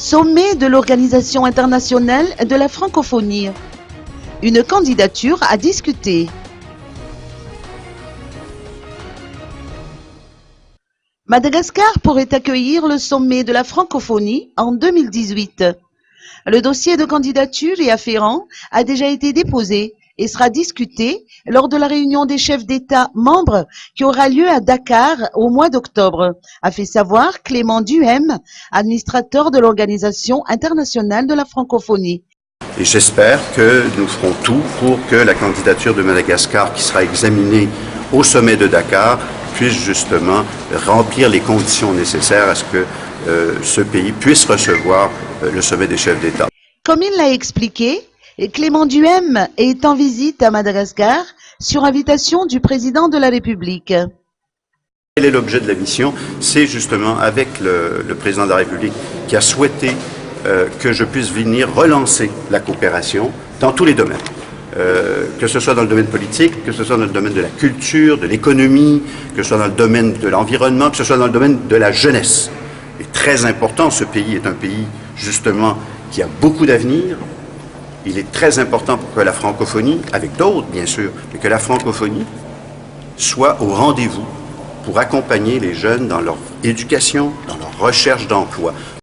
Sommet de l'Organisation internationale de la francophonie. Une candidature à discuter. Madagascar pourrait accueillir le sommet de la francophonie en 2018. Le dossier de candidature et afférent a déjà été déposé et sera discuté lors de la réunion des chefs d'État membres qui aura lieu à Dakar au mois d'octobre, a fait savoir Clément Duhem, administrateur de l'Organisation internationale de la francophonie. Et j'espère que nous ferons tout pour que la candidature de Madagascar, qui sera examinée au sommet de Dakar, puisse justement remplir les conditions nécessaires à ce que ce pays puisse recevoir le sommet des chefs d'État. Comme il l'a expliqué, Clément Duhem est en visite à Madagascar sur invitation du président de la République. Quel est l'objet de la mission? C'est justement avec le président de la République qui a souhaité que je puisse venir relancer la coopération dans tous les domaines. Que ce soit dans le domaine politique, que ce soit dans le domaine de la culture, de l'économie, que ce soit dans le domaine de l'environnement, que ce soit dans le domaine de la jeunesse. Et très important, ce pays est un pays justement qui a beaucoup d'avenir. Il est très important pour que la francophonie, avec d'autres bien sûr, mais que la francophonie soit au rendez-vous pour accompagner les jeunes dans leur éducation, dans leur recherche d'emploi.